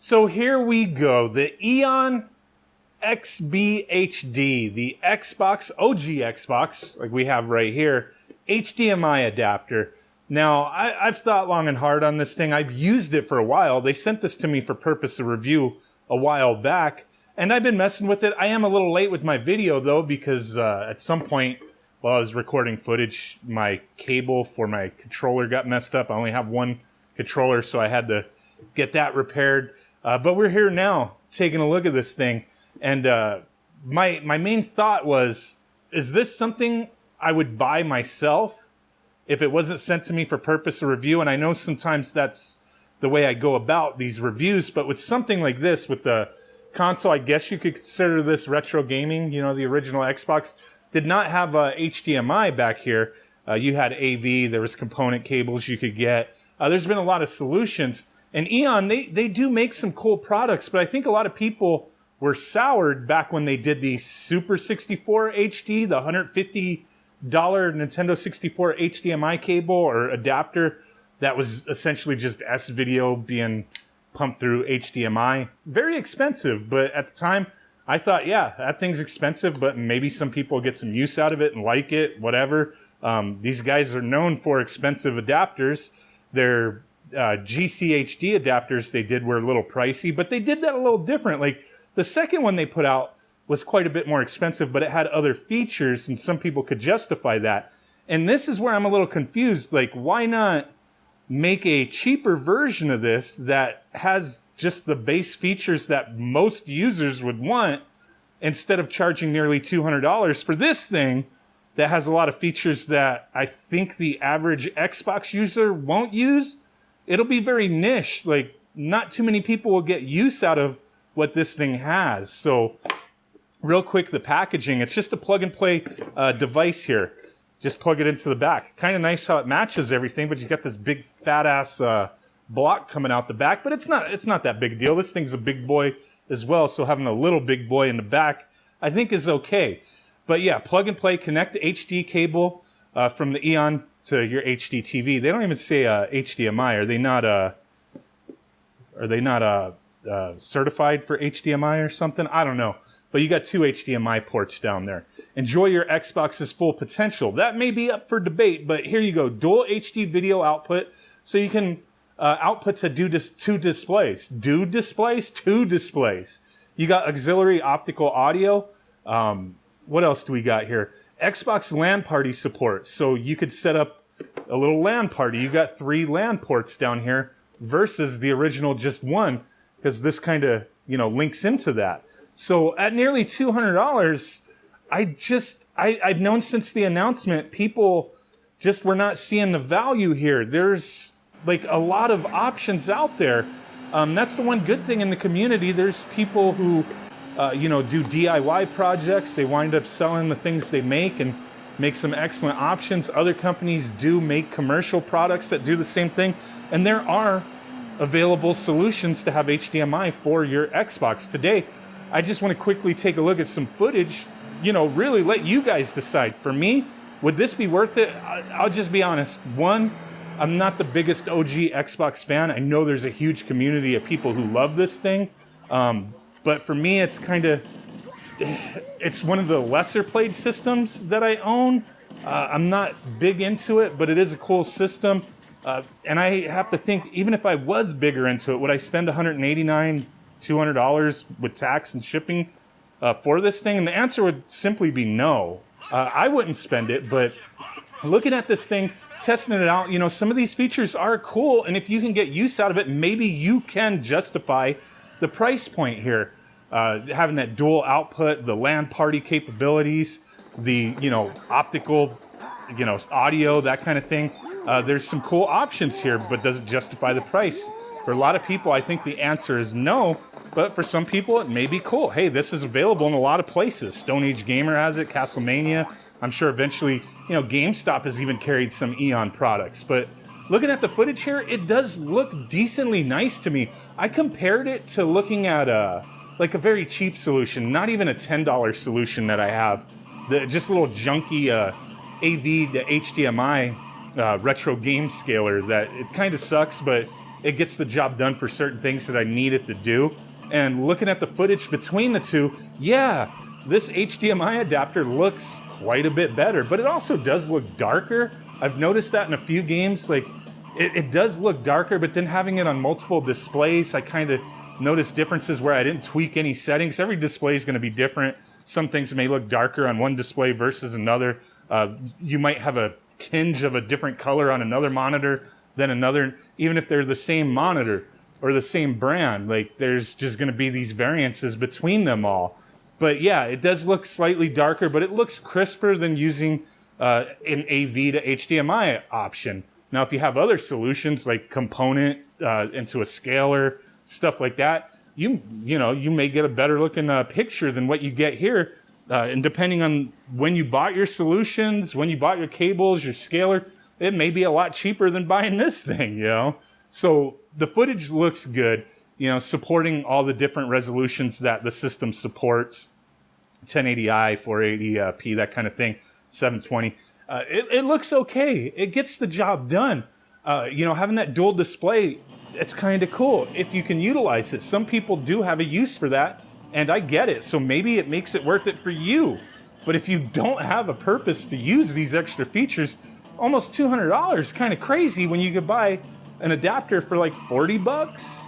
So here we go, the EON XBHD, the Xbox, OG Xbox, like we have right here, HDMI adapter. Now, I've thought long and hard on this thing. I've used it for a while. They sent this to me for purpose of review a while back, and I've been messing with it. I am a little late with my video, though, because at some point while I was recording footage, my cable for my controller got messed up. I only have one controller, so I had to get that repaired. But we're here now, taking a look at this thing. And my main thought was, is this something I would buy myself if it wasn't sent to me for purpose of review? And I know sometimes that's the way I go about these reviews, but with something like this, with the console, I guess you could consider this retro gaming. You know, the original Xbox did not have HDMI back here. You had AV, there was component cables you could get. There's been a lot of solutions. And EON, they do make some cool products, but I think a lot of people were soured back when they did the Super 64 HD, the $150 Nintendo 64 HDMI cable or adapter that was essentially just S-video being pumped through HDMI. Very expensive, but at the time, I thought, yeah, that thing's expensive, but maybe some people get some use out of it and like it, whatever. These guys are known for expensive adapters. Their GCHD adapters they did were a little pricey, but they did that a little different. Like the second one they put out was quite a bit more expensive, but it had other features and some people could justify that. And this is where I'm a little confused. Like, why not make a cheaper version of this that has just the base features that most users would want instead of charging nearly $200 for this thing that has a lot of features that I think the average Xbox user won't use? It'll be very niche. Like, not too many people will get use out of what this thing has. So real quick, the packaging, it's just a plug and play device here. Just plug it into the back. Kind of nice how it matches everything, but you got this big fat ass block coming out the back, but it's not that big a deal. This thing's a big boy as well, so having a little big boy in the back I think is okay. But yeah, plug and play, connect the HD cable from the EON to your HD TV. They don't even say HDMI. Are they not certified for HDMI or something? I don't know. But you got two HDMI ports down there. Enjoy your Xbox's full potential. That may be up for debate, but here you go. Dual HD video output, so you can output to two displays. Two displays. You got auxiliary optical audio. What else do we got here? Xbox LAN party support. So you could set up a little LAN party. You got 3 LAN ports down here versus the original just one, because this kind of, links into that. So at nearly $200, I've known since the announcement, people just were not seeing the value here. There's like a lot of options out there. That's the one good thing in the community. There's people who, do DIY projects. They wind up selling the things they make and make some excellent options. Other companies do make commercial products that do the same thing. And there are available solutions to have HDMI for your Xbox. Today, I just want to quickly take a look at some footage, really let you guys decide. For me, would this be worth it? I'll just be honest. One, I'm not the biggest OG Xbox fan. I know there's a huge community of people who love this thing. But for me, it's one of the lesser played systems that I own. I'm not big into it, but it is a cool system. And I have to think, even if I was bigger into it, would I spend $189, $200 with tax and shipping for this thing? And the answer would simply be no. I wouldn't spend it, but looking at this thing, testing it out, some of these features are cool. And if you can get use out of it, maybe you can justify the price point here. Having that dual output, the LAN party capabilities, the, optical, audio, that kind of thing. There's some cool options here, but does it justify the price? For a lot of people, I think the answer is no, but for some people, it may be cool. Hey, this is available in a lot of places. Stone Age Gamer has it, Castlemania. I'm sure eventually, GameStop has even carried some EON products. But looking at the footage here, it does look decently nice to me. I compared it to looking at a very cheap solution, not even a $10 solution that I have. Just a little junky AV to HDMI retro game scaler that it kind of sucks, but it gets the job done for certain things that I need it to do. And looking at the footage between the two, yeah, this HDMI adapter looks quite a bit better, but it also does look darker. I've noticed that in a few games, like it does look darker, but then having it on multiple displays, I kind of noticed differences where I didn't tweak any settings. Every display is going to be different. Some things may look darker on one display versus another. You might have a tinge of a different color on another monitor than another, even if they're the same monitor or the same brand. Like there's just going to be these variances between them all. But yeah, it does look slightly darker, but it looks crisper than using an AV to HDMI option. Now, if you have other solutions like component into a scaler, stuff like that, you may get a better looking picture than what you get here. And depending on when you bought your solutions, when you bought your cables, your scaler, it may be a lot cheaper than buying this thing, So the footage looks good, supporting all the different resolutions that the system supports, 1080i, 480p, that kind of thing, 720. It looks okay. It gets the job done. Having that dual display, it's kind of cool if you can utilize it. Some people do have a use for that, and I get it. So maybe it makes it worth it for you. But if you don't have a purpose to use these extra features, almost $200, kind of crazy when you could buy an adapter for like 40 bucks,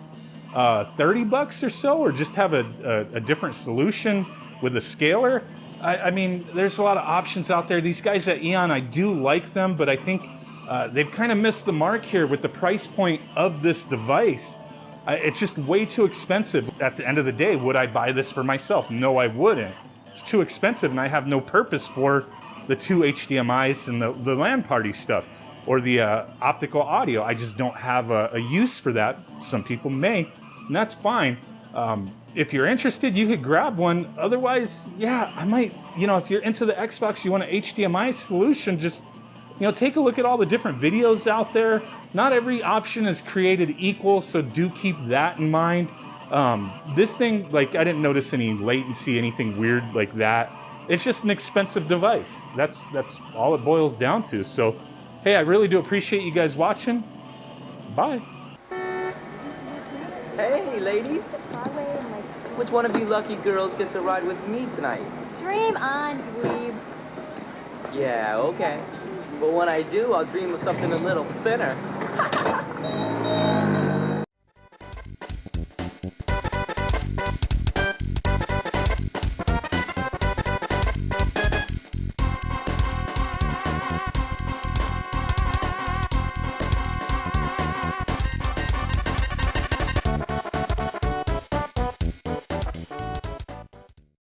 30 bucks or so, or just have a different solution with a scaler. I mean, there's a lot of options out there. These guys at EON, I do like them, but I think they've kind of missed the mark here with the price point of this device. It's just way too expensive. At the end of the day, would I buy this for myself? No, I wouldn't. It's too expensive, and I have no purpose for the two HDMIs and the LAN party stuff or the optical audio. I just don't have a use for that. Some people may, and that's fine. If you're interested, you could grab one. Otherwise, yeah, I might, if you're into the Xbox, you want an HDMI solution, just, take a look at all the different videos out there. Not every option is created equal, so do keep that in mind. This thing, I didn't notice any latency, anything weird like that. It's just an expensive device. That's all it boils down to. So, hey, I really do appreciate you guys watching. Bye. Hey, ladies. Which one of you lucky girls gets a ride with me tonight? Dream on, dweeb. Yeah, okay. But when I do, I'll dream of something a little thinner.